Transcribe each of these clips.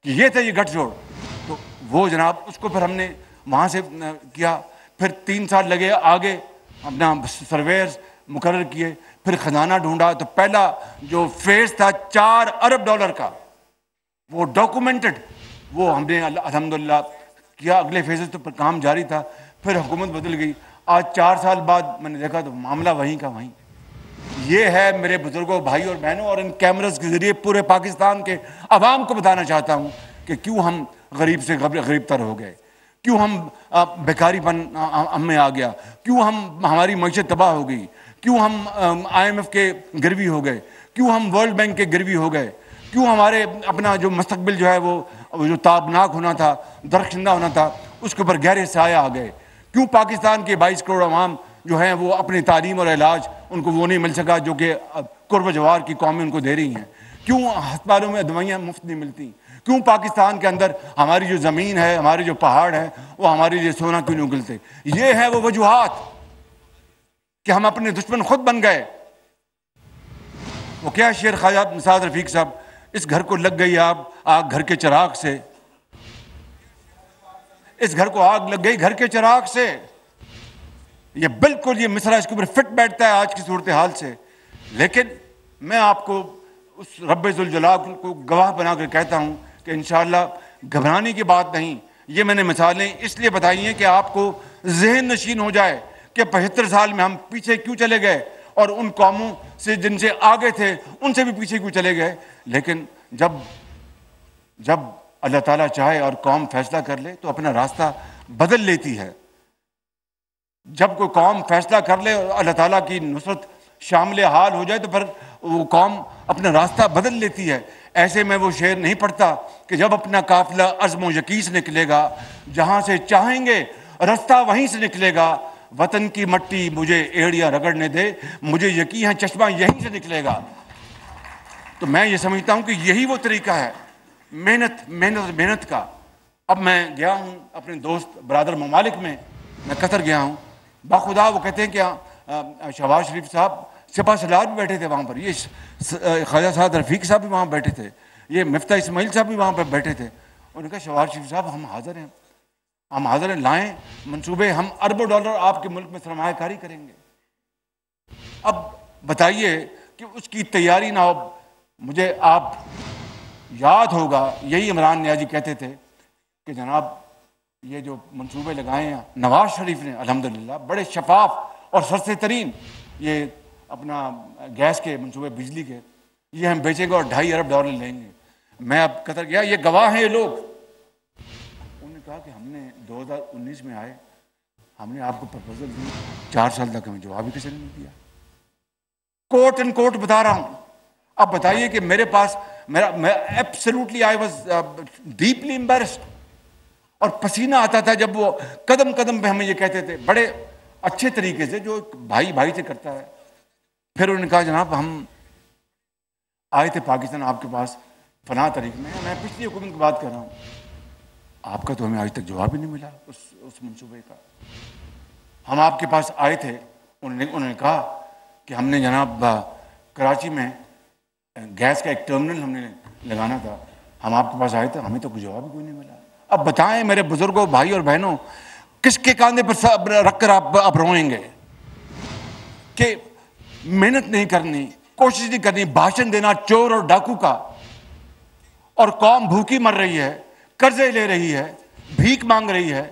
کہ یہ تھے یہ گٹھ جوڑ. تو وہ جناب اس کو پھر ہم نے وہاں سے کیا. پھر 3 سال لگے آگے اپنا سرویئرز مقرر کیے. پھر خزانہ ڈھونڈا تو پہلا جو فیز تھا $4 ارب کا وہ ڈاکومنٹڈ وہ ہم نے الحمدللہ کیا. اگلے فیزز تو پر کام جاری تھا. پھر حکومت بدل گئی. آج 4 سال بعد میں نے دیکھا تو معاملہ وہیں کا وہیں. یہ ہے میرے بزرگوں بھائی اور بہنوں. اور ان کیمرز کے ذریعے پورے پاکستان کے عوام کو بتانا چاہتا ہوں کہ کیوں ہم غریب سے غریب تر ہو گئے, کیوں ہم بیکاری پن ہم میں آ گیا, کیوں ہماری معیشت تباہ ہو گئی, کیوں ہم IMF کے گروی ہو گئے, کیوں ہم ورلڈ بینک کے گروی ہو گئے, کیوں ہمارے اپنا جو مستقبل جو ہے وہ جو تابناک ہونا تھا, درخشندہ ہونا تھا, اس کے اوپر گہرے سایہ آ گئے, کیوں پاکستان کے 22 کروڑ عوام جو ہیں وہ اپنی تعلیم اور علاج ان کو وہ نہیں مل سکا جو کہ قرب جوار کی قومیں ان کو دے رہی ہیں, کیوں ہسپتالوں میں دوائیاں مفت نہیں ملتی, کیوں پاکستان کے اندر ہماری جو زمین ہے, ہمارے جو پہاڑ ہیں وہ ہمارے لیے سونا کیوں نہیں اگلتے. یہ ہے وہ وجوہات کہ ہم اپنے دشمن خود بن گئے. وہ کیا شعر خواجہ نثار رفیق صاحب, اس گھر کو لگ گئی آگ گھر کے چراغ سے, اس گھر کو آگ لگ گئی گھر کے چراغ سے. یہ بالکل یہ مصرع اس کے اوپر فٹ بیٹھتا ہے آج کی صورتحال سے. لیکن میں آپ کو اس رب ذوالجلال کو گواہ بنا کر کہتا ہوں کہ انشاءاللہ گھبرانے کی بات نہیں. یہ میں نے مثالیں اس لیے بتائی ہیں کہ آپ کو ذہن نشین ہو جائے کہ 75 سال میں ہم پیچھے کیوں چلے گئے اور ان قوموں سے جن سے آگے تھے ان سے بھی پیچھے کیوں چلے گئے. لیکن جب اللہ تعالیٰ چاہے اور قوم فیصلہ کر لے تو اپنا راستہ بدل لیتی ہے. جب کوئی قوم فیصلہ کر لے اور اللہ تعالیٰ کی نصرت شامل حال ہو جائے تو پھر وہ قوم اپنا راستہ بدل لیتی ہے. ایسے میں وہ شعر نہیں پڑھتا کہ جب اپنا قافلہ عزم و یقین سے نکلے گا, جہاں سے چاہیں گے راستہ وہیں سے نکلے گا, وطن کی مٹی مجھے ایڑیاں رگڑنے دے, مجھے یقین ہے چشمہ یہیں سے نکلے گا. تو میں یہ سمجھتا ہوں کہ یہی وہ طریقہ ہے محنت کا. اب میں گیا ہوں اپنے دوست برادر ممالک میں قطر گیا ہوں. باخدا وہ کہتے ہیں کہ شہباز شریف صاحب سپاہ سالار بھی بیٹھے تھے وہاں پر, یہ خواجہ سعد رفیق صاحب بھی وہاں بیٹھے تھے, یہ مفتاح اسماعیل صاحب بھی وہاں پر بیٹھے تھے. انہوں نے کہا شہباز شریف صاحب ہم حاضر ہیں, لائیں منصوبے, ہم اربوں ڈالر آپ کے ملک میں سرمایہ کاری کریں گے. اب بتائیے کہ اس کی تیاری نہ ہو. مجھے آپ یاد ہوگا یہی عمران نیازی کہتے تھے کہ جناب یہ جو منصوبے لگائے ہیں نواز شریف نے الحمدللہ بڑے شفاف اور سستے ترین, یہ اپنا گیس کے منصوبے بجلی کے, یہ ہم بیچیں گے اور $2.5 ارب لیں گے. میں اب قطر گیا, یہ گواہ ہیں یہ لوگ. انہوں نے کہا کہ ہم نے 2019 میں آئے, ہم نے آپ کو پرپوزل دی, 4 سال تک ہمیں جواب ہی کسی نے نہیں دیا. کوٹ اینڈ کوٹ بتا رہا ہوں. اب بتائیے کہ میرے پاس میں absolutely I was deeply embarrassed, اور پسینہ آتا تھا جب وہ قدم قدم پہ ہمیں یہ کہتے تھے بڑے اچھے طریقے سے جو بھائی بھائی سے کرتا ہے. پھر انہوں نے کہا جناب ہم آئے تھے پاکستان آپ کے پاس فلاں تاریخ میں پچھلی حکومت کی بات کر رہا ہوں, آپ کا تو ہمیں آج تک جواب ہی نہیں ملا اس منصوبے کا. ہم آپ کے پاس آئے تھے, انہوں نے کہا کہ ہم نے جناب کراچی میں گیس کا ایک ٹرمنل ہم نے لگانا تھا, ہم آپ کے پاس آئے تھے, ہمیں تو کوئی جواب ہی کوئی نہیں ملا. اب بتائیں میرے بزرگوں بھائی اور بہنوں, کس کے کاندھے پر رکھ کر آپ روئیں گے کہ محنت نہیں کرنی, کوشش نہیں کرنی, بھاشن دینا چور اور ڈاکو کا, اور قوم بھوکی مر رہی ہے, قرضے لے رہی ہے, بھیک مانگ رہی ہے,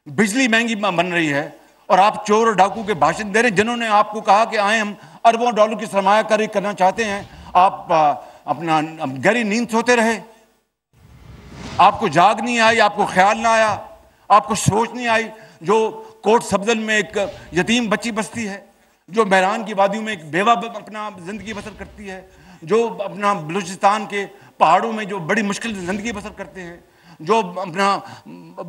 بجلی مہنگی بن رہی ہے, اور آپ چور اور ڈاکو کے بھاشن دے رہے ہیں جنہوں نے آپ کو کہا کہ آئیں ہم اربوں ڈالر کی سرمایہ کاری کرنا چاہتے ہیں. آپ اپنا گہری نیند سوتے رہے, آپ کو جاگ نہیں آئی, آپ کو خیال نہ آیا, آپ کو سوچ نہیں آئی. جو کوٹ سبزل میں ایک یتیم بچی بستی ہے, جو میران کی وادیوں میں ایک بیوہ اپنا زندگی بسر کرتی ہے, جو اپنا بلوچستان کے پہاڑوں میں جو بڑی مشکل زندگی بسر کرتے ہیں, جو اپنا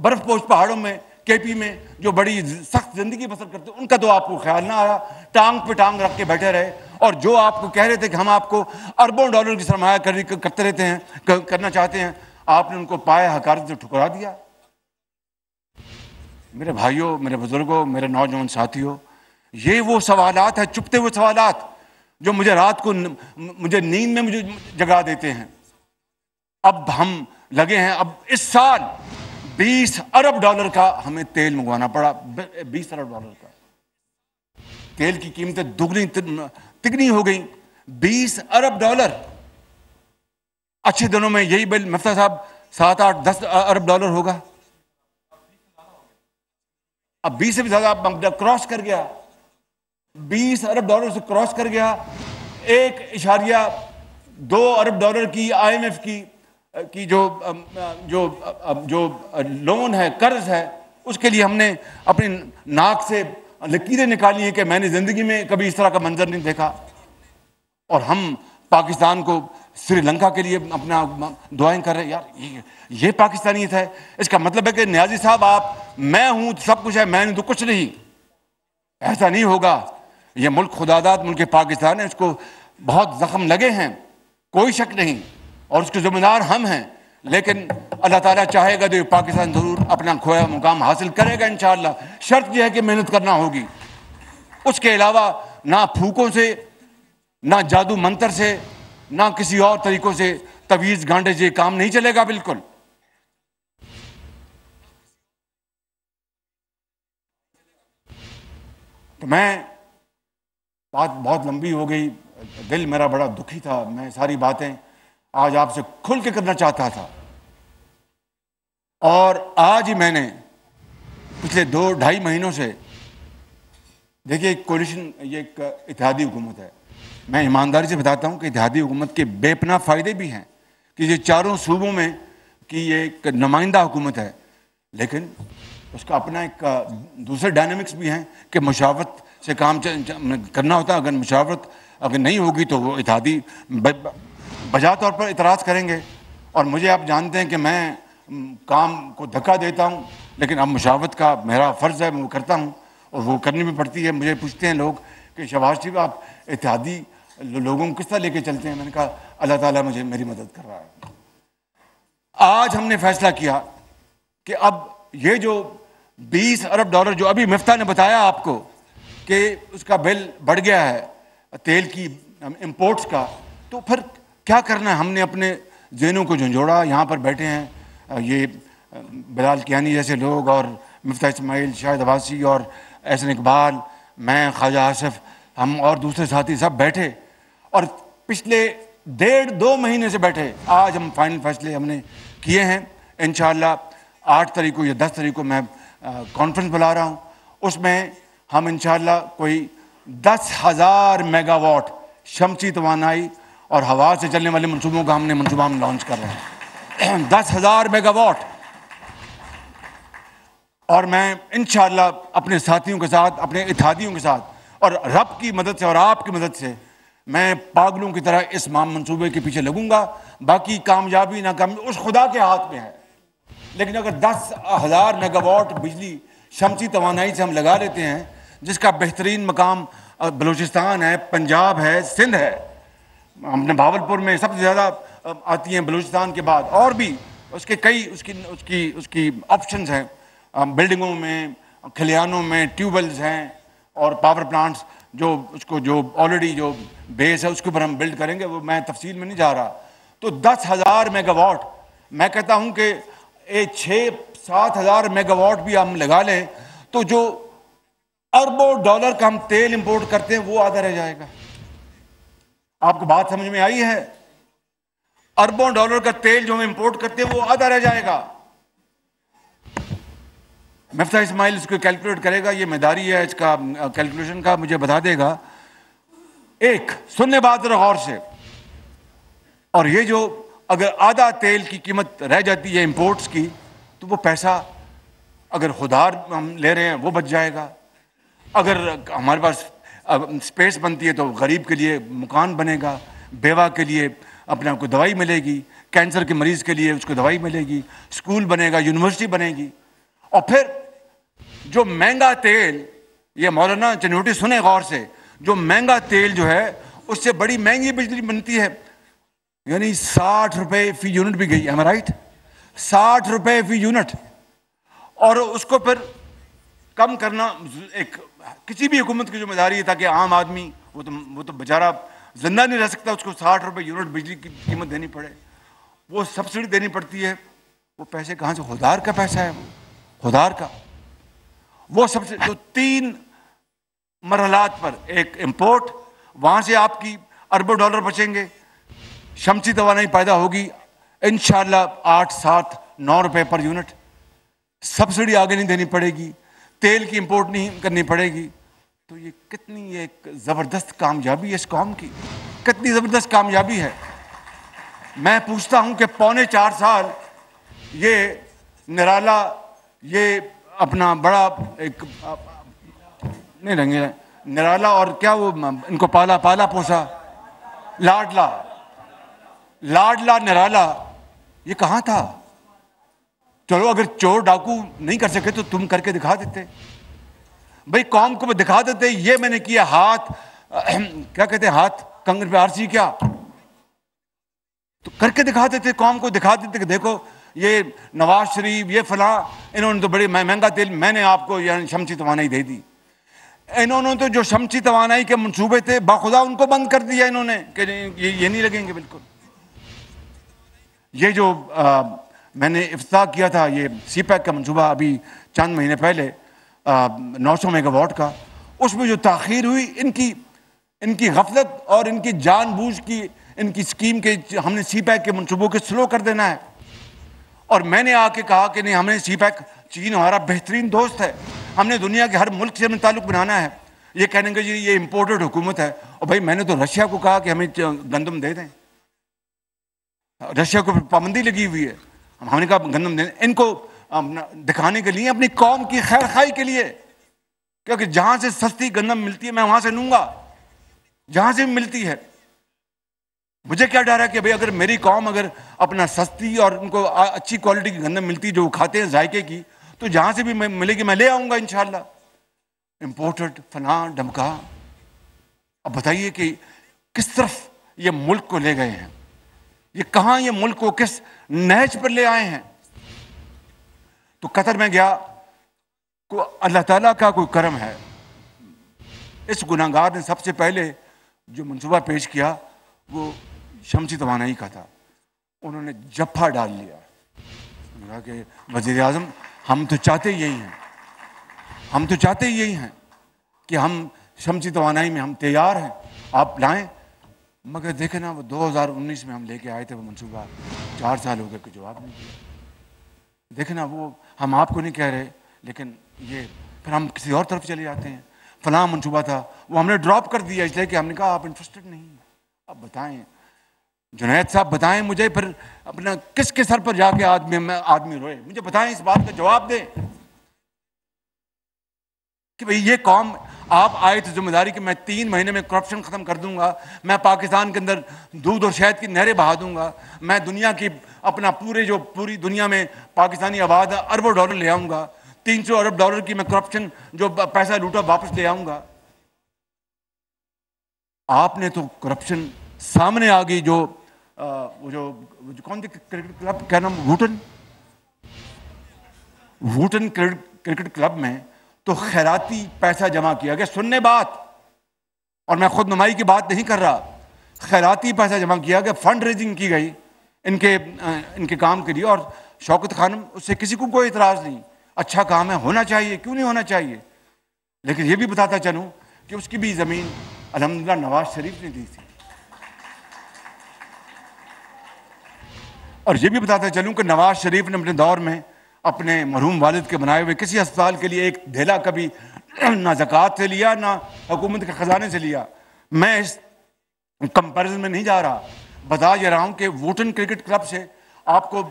برف پوش پہاڑوں میں KP میں جو بڑی سخت زندگی بسر کرتے ہیں, ان کا تو آپ کو خیال نہ آیا, ٹانگ پہ ٹانگ رکھ کے بیٹھے رہے. اور جو آپ کو کہہ رہے تھے کہ ہم آپ کو اربوں ڈالر کی سرمایہ کاری کرتے رہتے ہیں, کرنا چاہتے ہیں, آپ نے ان کو پائے حقارت سے ٹھکرا دیا. میرے بھائیوں, میرے بزرگوں, میرے نوجوان ساتھیوں, یہ وہ سوالات ہیں, چپتے ہوئے سوالات جو مجھے رات کو مجھے نیند میں مجھے جگا دیتے ہیں. اب ہم لگے ہیں. اب اس سال $20 ارب کا ہمیں تیل منگوانا پڑا. $20 ارب کا تیل کی قیمتیں دگنی تگنی ہو گئی. $20 ارب. اچھے دنوں میں یہی بل مفتہ صاحب 7, 8, 10 ارب ہوگا. اب 20 سے بھی زیادہ کراس کر گیا. $20 ارب سے کراس کر گیا. 1.2 ارب کی IMF کی جو لون ہے, قرض ہے, اس کے لیے ہم نے اپنی ناک سے لکیریں نکالی ہیں کہ میں نے زندگی میں کبھی اس طرح کا منظر نہیں دیکھا. اور ہم پاکستان کو سری لنکا کے لیے اپنا دعائیں کر رہے ہیں. یار یہ پاکستانیت ہے. اس کا مطلب ہے کہ نیازی صاحب میں ہوں تو سب کچھ ہے, میں نے تو کچھ نہیں. ایسا نہیں ہوگا. یہ ملک خداداد ملک پاکستان ہے, اس کو بہت زخم لگے ہیں, کوئی شک نہیں, اور اس کے ذمہ دار ہم ہیں. لیکن اللہ تعالیٰ چاہے گا تو پاکستان ضرور اپنا کھویا مقام حاصل کرے گا انشاءاللہ. شرط یہ ہے کہ محنت کرنا ہوگی. اس کے علاوہ نہ پھوکوں سے, نہ جادو منتر سے, نہ کسی اور طریقوں سے تویز گانڈے سے کام نہیں چلے گا. بالکل. تو میں بات بہت لمبی ہو گئی, دل میرا بڑا دکھی تھا. میں ساری باتیں آج آپ سے کھل کے کرنا چاہتا تھا, اور آج ہی میں نے پچھلے 2-2.5 مہینوں سے, دیکھیے کولیشن یہ ایک اتحادی حکومت ہے. میں ایمانداری سے بتاتا ہوں کہ اتحادی حکومت کے بے پناہ فائدے بھی ہیں کہ یہ چاروں صوبوں میں کی یہ ایک نمائندہ حکومت ہے, لیکن اس کا اپنا ایک دوسرے ڈائنامکس بھی ہیں کہ مشاورت سے کام کرنا ہوتا ہے. اگر مشاورت اگر نہیں ہوگی تو وہ اتحادی بجا طور پر اعتراض کریں گے. اور مجھے آپ جانتے ہیں کہ میں کام کو دھکا دیتا ہوں, لیکن اب مشاورت کا میرا فرض ہے, میں وہ کرتا ہوں, اور وہ کرنی بھی پڑتی ہے. مجھے پوچھتے ہیں لوگ کہ شہباز شریف آپ اتحادی لوگوں کو کس طرح لے کے چلتے ہیں. میں نے کہا اللہ تعالیٰ میری مدد کر رہا ہے. آج ہم نے فیصلہ کیا کہ اب یہ جو $20 ارب جو ابھی مفتہ نے بتایا آپ کو کہ اس کا بل بڑھ گیا ہے تیل کی امپورٹس کا, تو پھر کیا کرنا ہے. ہم نے اپنے ذہنوں کو جھنجھوڑا. یہاں پر بیٹھے ہیں یہ بلال کیانی جیسے لوگ, اور مفتہ اسماعیل, شاہد عباسی, اور احسن اقبال, میں, خواجہ آصف, ہم اور دوسرے ساتھی سب بیٹھے, اور پچھلے 1.5-2 مہینے سے بیٹھے. آج ہم فائنل فیصلے ہم نے کیے ہیں. انشاءاللہ 8 تاریخ کو یا 10 تاریخ کو میں کانفرنس بلا رہا ہوں. اس میں ہم انشاءاللہ کوئی 10,000 میگا واٹ شمسی توانائی اور ہوا سے چلنے والے منصوبوں کا ہم لانچ کر رہے ہیں. 10,000 میگا واٹ. اور میں انشاءاللہ اپنے ساتھیوں کے ساتھ, اپنے اتحادیوں کے ساتھ, اور رب کی مدد سے اور آپ کی مدد سے میں پاگلوں کی طرح اس منصوبے کے پیچھے لگوں گا. باقی کامیابی ناکامیابی اس خدا کے ہاتھ میں ہے. لیکن اگر 10,000 میگا واٹ بجلی شمسی توانائی سے ہم لگا لیتے ہیں, جس کا بہترین مقام بلوچستان ہے, پنجاب ہے, سندھ ہے, ہم نے بھاولپور میں سب سے زیادہ آتی ہیں بلوچستان کے بعد, اور بھی اس کے کئی اس کی آپشنز ہیں. بلڈنگوں میں, کھلیانوں میں ٹیوب ویلز ہیں, اور پاور پلانٹس جو آلریڈی جو بیس ہے اس کے اوپر ہم بلڈ کریں گے. وہ میں تفصیل میں نہیں جا رہا. تو 10,000 میگا واٹ, میں کہتا ہوں کہ 6-7 ہزار میگا واٹ بھی ہم لگا لیں تو جو اربوں ڈالر کا ہم تیل امپورٹ کرتے ہیں وہ آدھا رہ جائے گا. آپ کو بات سمجھ میں آئی ہے؟ اربوں ڈالر کا تیل جو ہم امپورٹ کرتے ہیں وہ آدھا رہ جائے گا. مفتہ اسماعیل اس کو کیلکولیٹ کرے گا, یہ میداری ہے اس کا کیلکولیشن کا, مجھے بتا دے گا. ایک سننے بات ذرا غور سے, اور یہ جو اگر آدھا تیل کی قیمت رہ جاتی ہے امپورٹس کی, تو وہ پیسہ اگر خودار ہم لے رہے ہیں وہ بچ جائے گا. اگر ہمارے پاس اسپیس بنتی ہے تو غریب کے لیے مکان بنے گا, بیوہ کے لیے اپنے آپ کو دوائی ملے گی, کینسر کے مریض کے لیے اس کو دوائی ملے گی, اسکول بنے گا, یونیورسٹی بنے گی. اور پھر جو مہنگا تیل, یہ مولانا چنوٹی سنیں غور سے, جو مہنگا تیل جو ہے اس سے بڑی مہنگی بجلی بنتی ہے, یعنی 60 روپے فی یونٹ بھی گئی. Am right? 60 روپے فی یونٹ. اور اس کو پھر کم کرنا ایک کسی بھی حکومت کی ذمہ داری ہے, تاکہ عام آدمی وہ تو بیچارہ زندہ نہیں رہ سکتا, اس کو 60 روپے یونٹ بجلی کی قیمت دینی پڑے. وہ سبسڈی دینی پڑتی ہے. وہ پیسے کہاں سے؟ خوددار کا پیسہ ہے، خوددار کا. وہ سب سے تو 3 مرحلات پر، ایک امپورٹ، وہاں سے آپ کی اربوں ڈالر بچیں گے، شمسی توانائی پیدا ہوگی انشاءاللہ 8 7 9 روپے پر یونٹ، سبسڈی آگے نہیں دینی پڑے گی، تیل کی امپورٹ نہیں کرنی پڑے گی. تو یہ کتنی ایک زبردست کامیابی ہے اس قوم کی، کتنی زبردست کامیابی ہے. میں پوچھتا ہوں کہ 3.25 سال یہ نرالا، یہ اپنا بڑا ایک نہیں رنگے نرالا اور کیا وہ ان کو پالا پوسا لاڈلا نرالا، یہ کہاں تھا؟ چلو اگر چور ڈاکو نہیں کر سکے تو تم کر کے دکھا دیتے بھائی، قوم کو دکھا دیتے یہ میں نے کیا. ہاتھ کیا کہتے ہیں، ہاتھ کنگن پہ آرسی، کیا تو کر کے دکھا دیتے، قوم کو دکھا دیتے کہ دیکھو یہ نواز شریف، یہ فلاں، انہوں نے تو بڑی مہنگا تیل میں نے آپ کو یعنی شمسی توانائی دے دی. انہوں نے تو جو شمسی توانائی کے منصوبے تھے باخدا ان کو بند کر دیا انہوں نے کہ یہ نہیں لگیں گے بالکل. یہ جو میں نے افتتاح کیا تھا یہ سی پیک کا منصوبہ ابھی چند مہینے پہلے 900 میگا واٹ کا، اس میں جو تاخیر ہوئی ان کی غفلت اور ان کی جان بوجھ کی ان کی اسکیم کے ہم نے سی پیک کے منصوبوں کے سلو کر دینا ہے. اور میں نے آ کے کہا کہ نہیں، ہم نے سی پیک، چین ہمارا بہترین دوست ہے، ہم نے دنیا کے ہر ملک سے ہمیں تعلق بنانا ہے. یہ کہنے گے جی یہ امپورٹڈ حکومت ہے، اور بھائی میں نے تو رشیا کو کہا کہ ہمیں گندم دے دیں، رشیا کو پابندی لگی ہوئی ہے، ہم نے کہا گندم دیں. ان کو دکھانے کے لیے، اپنی قوم کی خیر خواہی کے لیے، کیونکہ جہاں سے سستی گندم ملتی ہے میں وہاں سے لوں گا، جہاں سے بھی ملتی ہے. مجھے کیا ڈر ہے کہ بھئی اگر میری قوم اگر اپنا سستی اور ان کو اچھی کوالٹی کی گندم ملتی جو وہ کھاتے ہیں ذائقے کی، تو جہاں سے بھی ملے گی میں لے آؤں گا انشاءاللہ. امپورٹڈ فلاں ڈمکا. اب بتائیے کہ کس طرف یہ ملک کو لے گئے ہیں، یہ کہاں یہ ملک کو کس نہج پر لے آئے ہیں. تو قطر میں گیا، اللہ تعالیٰ کا کوئی کرم ہے، اس گناہگار نے سب سے پہلے جو منصوبہ پیش کیا وہ شمسی توانائی کا تھا. انہوں نے جپھا ڈال لیا، انہوں نے کہا کہ وزیر اعظم ہم تو چاہتے یہی ہیں کہ ہم شمسی توانائی میں ہم تیار ہیں، آپ لائیں. مگر دیکھیں نا وہ 2019 میں ہم لے کے آئے تھے وہ منصوبہ، 4 سال ہو گئے کوئی جواب نہیں دیا. دیکھیں نا وہ ہم آپ کو نہیں کہہ رہے، لیکن یہ پھر ہم کسی اور طرف چلے جاتے ہیں. فلاں منصوبہ تھا وہ ہم نے ڈراپ کر دیا اس لیے کہ ہم نے کہا آپ انٹرسٹڈ نہیں ہیں. اب بتائیں جنید صاحب، بتائیں مجھے پھر اپنا کس کے سر پر جا کے آدمی روئے؟ مجھے بتائیں، اس بات کا جواب دیں کہ بھئی یہ قوم، آپ آئے تو ذمہ داری کہ میں 3 مہینے میں کرپشن ختم کر دوں گا، میں پاکستان کے اندر دودھ اور شہد کی نہریں بہا دوں گا، میں دنیا کی اپنا پوری دنیا میں پاکستانی آباد اربوں ڈالر لے آؤں گا، 300 ارب ڈالر کی میں کرپشن جو پیسہ لوٹا واپس لے آؤں گا. آپ نے تو کرپشن سامنے آ گئی. جو کون تھی کرکٹ کلب، کیا نام، ووٹن کرکٹ کلب میں تو خیراتی پیسہ جمع کیا گیا. سننے بات، اور میں خود نمائی کی بات نہیں کر رہا، خیراتی پیسہ جمع کیا گیا، فنڈ ریزنگ کی گئی ان کے کام کے لیے. اور شوکت خانم، اس سے کسی کو کوئی اعتراض نہیں، اچھا کام ہے، ہونا چاہیے، کیوں نہیں ہونا چاہیے. لیکن یہ بھی بتاتا چلوں کہ اس کی بھی زمین الحمدللہ نواز شریف نے دی تھی. اور یہ بھی بتاتا چلوں کہ نواز شریف نے اپنے دور میں اپنے مرحوم والد کے بنائے ہوئے کسی ہسپتال کے لیے ایک دھیلا کبھی نہ زکوٰۃ سے لیا نہ حکومت کے خزانے سے لیا. میں اس کمپیریزن میں نہیں جا رہا، بتا یہ رہا ہوں کہ ووٹن کرکٹ کلب سے آپ کو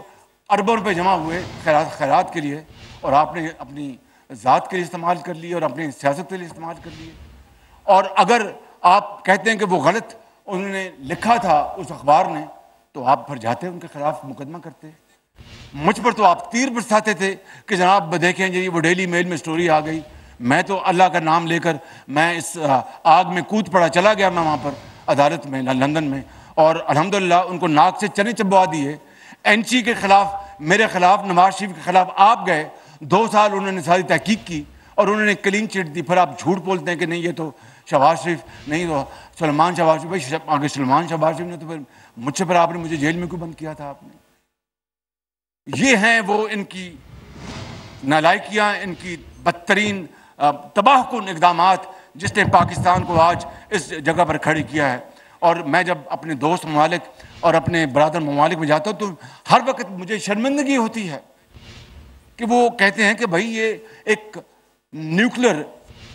اربوں روپے جمع ہوئے خیرات کے لیے، اور آپ نے اپنی ذات کے لیے استعمال کر لیے اور اپنی سیاست کے لیے استعمال کر لیے. اور اگر آپ کہتے ہیں کہ وہ غلط انہوں نے لکھا تھا اس اخبار نے، تو آپ پھر جاتے ان کے خلاف مقدمہ کرتے. مجھ پر تو آپ تیر برساتے تھے کہ جناب دیکھیں جی وہ ڈیلی میل میں سٹوری آ گئی. میں تو اللہ کا نام لے کر میں اس آگ میں کود پڑا، چلا گیا میں وہاں پر عدالت میں لندن میں، اور الحمدللہ ان کو ناک سے چنے چبوا دیے. این سی کے خلاف، میرے خلاف، نواز شریف کے خلاف آپ گئے، 2 سال انہوں نے ساری تحقیق کی اور انہوں نے کلین چٹ دی. پھر آپ جھوٹ بولتے ہیں کہ نہیں یہ تو شہباز شریف نہیں، تو سلمان شہباز شریف. بھائی آگے سلمان شہباز شریف نے تو پھر مجھ سے، پھر آپ نے مجھے جیل میں کیوں بند کیا تھا؟ آپ نے یہ ہیں وہ ان کی نالائکیاں، ان کی بدترین تباہ کن اقدامات جس نے پاکستان کو آج اس جگہ پر کھڑی کیا ہے۔ اور میں جب اپنے دوست ممالک اور اپنے برادر ممالک میں جاتا ہوں تو ہر وقت مجھے شرمندگی ہوتی ہے کہ وہ کہتے ہیں کہ بھائی یہ ایک نیوکلر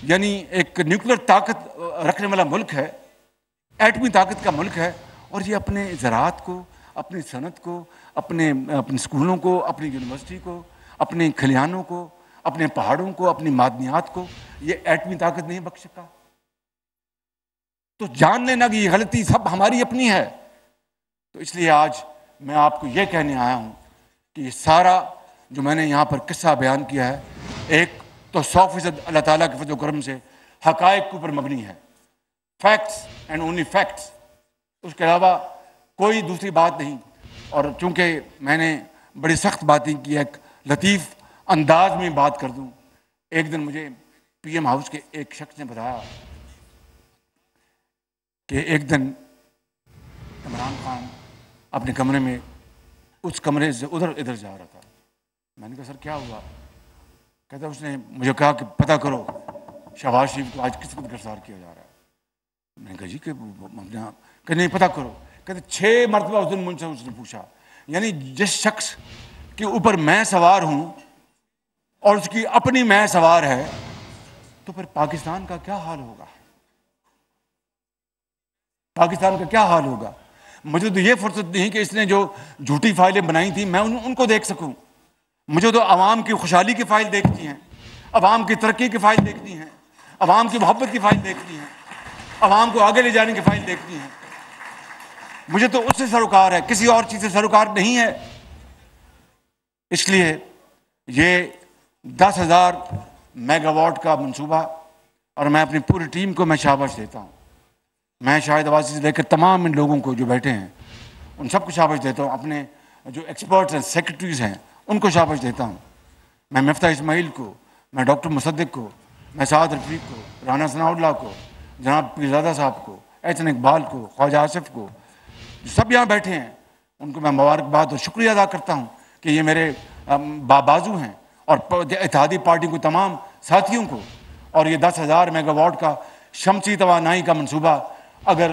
یعنی ایک نیوکلر طاقت رکھنے والا ملک ہے، ایٹمی طاقت کا ملک ہے، اور یہ اپنے زراعت کو، اپنی صنعت کو، اپنے اسکولوں کو، اپنی یونیورسٹی کو، اپنے کھلیانوں کو، اپنے پہاڑوں کو، اپنی معدنیات کو یہ ایٹمی طاقت نہیں بخش سکا۔ تو جان لینا کہ یہ غلطی سب ہماری اپنی ہے۔ تو اس لیے آج میں آپ کو یہ کہنے آیا ہوں کہ یہ سارا جو میں نے یہاں پر قصہ بیان کیا ہے، ایک تو 100% اللہ تعالیٰ کے فضل و کرم سے حقائق کے اوپر مبنی ہے، فیکٹس اینڈ اونلی فیکٹس، اس کے علاوہ کوئی دوسری بات نہیں۔ اور چونکہ میں نے بڑی سخت باتیں کی، ایک لطیف انداز میں بات کر دوں۔ ایک دن مجھے پی ایم ہاؤس کے ایک شخص نے بتایا کہ ایک دن عمران خان اپنے کمرے میں اس کمرے سے ادھر جا رہا تھا۔ میں نے کہا سر کیا ہوا؟ کہتا اس نے مجھے کہا کہ پتہ کرو شہباز شریف کو آج کس وقت گرفتار کیا جا رہا ہے۔ میں نے کہا جی کہ نہیں پتہ کرو۔ کہتے 6 مرتبہ اس دن مجھ سے اس نے پوچھا، یعنی جس شخص کے اوپر میں سوار ہوں اور اس کی اپنی میں سوار ہے تو پھر پاکستان کا کیا حال ہوگا؟ پاکستان کا کیا حال ہوگا؟ مجھے تو یہ فرصت نہیں کہ اس نے جو جھوٹی فائلیں بنائی تھیں میں ان کو دیکھ سکوں۔ مجھے تو عوام کی خوشحالی کی فائل دیکھتی ہیں، عوام کی ترقی کی فائل دیکھتی ہیں، عوام کی محبت کی فائل دیکھتی ہیں، عوام کو آگے لے جانے کی فائل دیکھتی ہیں۔ مجھے تو اس سے سروکار ہے، کسی اور چیز سے سروکار نہیں ہے۔ اس لیے یہ 10,000 میگا واٹ کا منصوبہ، اور میں اپنی پوری ٹیم کو میں شاباش دیتا ہوں۔ میں شاہد عباسی سے لے کر تمام ان لوگوں کو جو بیٹھے ہیں ان سب کو شاباش دیتا ہوں، اپنے جو ایکسپرٹس ہیں، سیکرٹریز ہیں، ان کو شاباش دیتا ہوں۔ میں مفتاح اسماعیل کو، میں ڈاکٹر مصدق کو، میں سعد رفیق کو، رانا ثناء اللہ کو، جناب پیرزادہ صاحب کو، احسن اقبال کو، خواجہ آصف کو، جو سب یہاں بیٹھے ہیں ان کو میں مبارکباد اور شکریہ ادا کرتا ہوں کہ یہ میرے بازو ہیں، اور اتحادی پارٹی کو تمام ساتھیوں کو۔ اور یہ 10,000 میگا واٹ کا شمسی توانائی کا منصوبہ اگر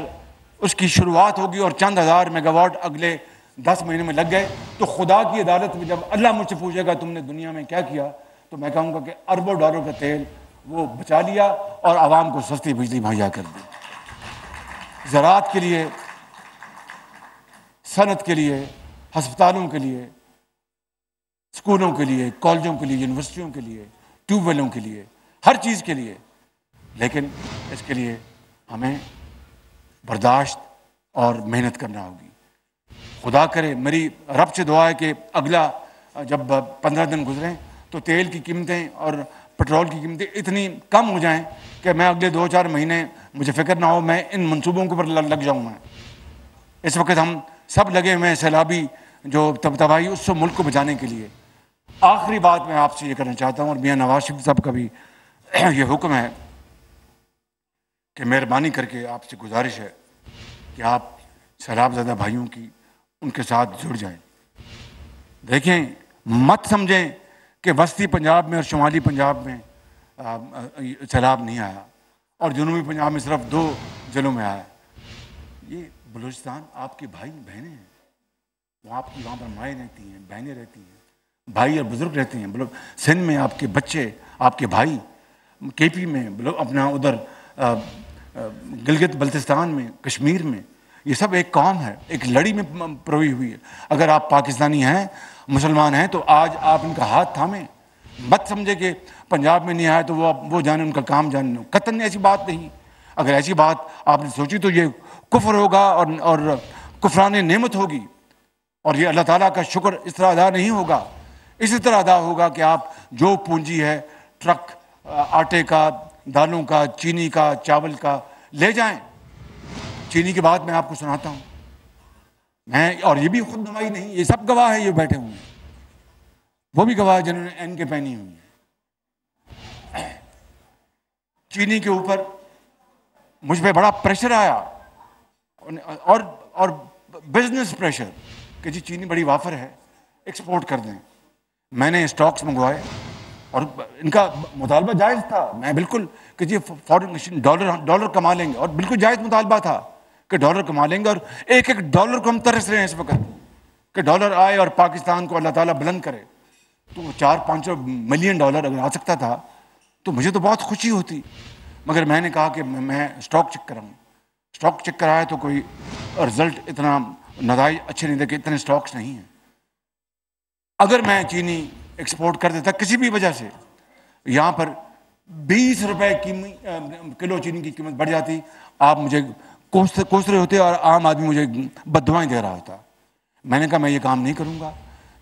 اس کی شروعات ہوگی اور چند ہزار میگا واٹ اگلے 10 مہینے میں لگ گئے تو خدا کی عدالت میں جب اللہ مجھ سے پوچھے گا تم نے دنیا میں کیا کیا، تو میں کہوں گا کہ اربوں ڈالر کا تیل وہ بچا لیا اور عوام کو سستی بجلی مہیا کر دی۔ زراعت کے لیے، صنعت کے لیے، ہسپتالوں کے لیے، اسکولوں کے لیے، کالجوں کے لیے، یونیورسٹیوں کے لیے، ٹیوب ویلوں کے لیے، ہر چیز کے لیے۔ لیکن اس کے لیے ہمیں برداشت اور محنت کرنا ہوگی۔ خدا کرے، میری رب سے دعا ہے کہ اگلا جب 15 دن گزریں تو تیل کی قیمتیں اور پٹرول کی قیمتیں اتنی کم ہو جائیں کہ میں اگلے 2-4 مہینے مجھے فکر نہ ہو، میں ان منصوبوں کے اوپر لگ جاؤں۔ میں اس وقت ہم سب لگے ہوئے ہیں سیلابی جو تباہی اس سے ملک کو بچانے کے لیے۔ آخری بات میں آپ سے یہ کرنا چاہتا ہوں، اور میاں نواز شریف صاحب کا بھی یہ حکم ہے کہ مہربانی کر کے آپ سے گزارش ہے کہ آپ سیلاب زدہ بھائیوں کی ان کے ساتھ جڑ جائیں۔ دیکھیں، مت سمجھیں کہ وسطی پنجاب میں اور شمالی پنجاب میں سیلاب نہیں آیا اور جنوبی پنجاب میں صرف 2 ضلعوں میں آیا۔ یہ بلوچستان آپ کے بھائی بہنیں ہیں، وہ آپ کی وہاں پر مائیں رہتی ہیں، بہنیں رہتی ہیں، بھائی اور بزرگ رہتے ہیں۔ سندھ میں آپ کے بچے، آپ کے بھائی، کے پی میں، اپنا ادھر گلگت بلتستان میں، کشمیر میں، یہ سب ایک قوم ہے، ایک لڑی میں پروئی ہوئی ہے۔ اگر آپ پاکستانی ہیں، مسلمان ہیں، تو آج آپ ان کا ہاتھ تھامیں۔ مت سمجھے کہ پنجاب میں نہیں آیا تو وہ جانے، ان کا کام جانے، قطعاً ایسی بات نہیں۔ اگر ایسی بات آپ نے سوچی تو یہ کفر ہوگا اور کفران نعمت ہوگی، اور یہ اللہ تعالیٰ کا شکر اس طرح ادا نہیں ہوگا۔ اسی طرح ادا ہوگا کہ آپ جو پونجی ہے، ٹرک آٹے کا، دالوں کا، چینی کا، چاول کا لے جائیں۔ چینی کی بات میں آپ کو سناتا ہوں، اور یہ بھی خود نمائی نہیں، یہ سب گواہ ہیں، یہ بیٹھے ہوئے ہیں، وہ بھی گواہ جنہوں نے این کے پہنی ہوئی ہے۔ چینی کے اوپر مجھ پہ بڑا پریشر آیا، اور بزنس پریشر کہ جی چینی بڑی وافر ہے، ایکسپورٹ کر دیں. میں نے اسٹاکس منگوائے اور ان کا مطالبہ جائز تھا. میں بالکل کہ جی فارن ڈالر کما لیں گے، اور بالکل جائز مطالبہ تھا کہ ڈالر کما لیں گے، اور ایک ایک ڈالر کو ہم ترس رہے ہیں اس وقت کہ ڈالر آئے اور پاکستان کو اللہ تعالیٰ بلند کرے. تو 400-500 ملین ڈالر اگر آ سکتا تھا تو مجھے تو بہت خوشی ہوتی. مگر میں نے کہا کہ میں اسٹاک چیک کراؤں. اسٹاک چیک کرایا تو کوئی رزلٹ اتنا نتائج اچھے نہیں تھے کہ اتنے اسٹاکس نہیں ہیں. اگر میں چینی ایکسپورٹ کر دیتا کسی بھی وجہ سے، یہاں پر 20 روپے کلو چینی کی قیمت بڑھ جاتی، آپ مجھے کوس رہے ہوتے اور عام آدمی مجھے بددعائیں دے رہا ہوتا. میں نے کہا میں یہ کام نہیں کروں گا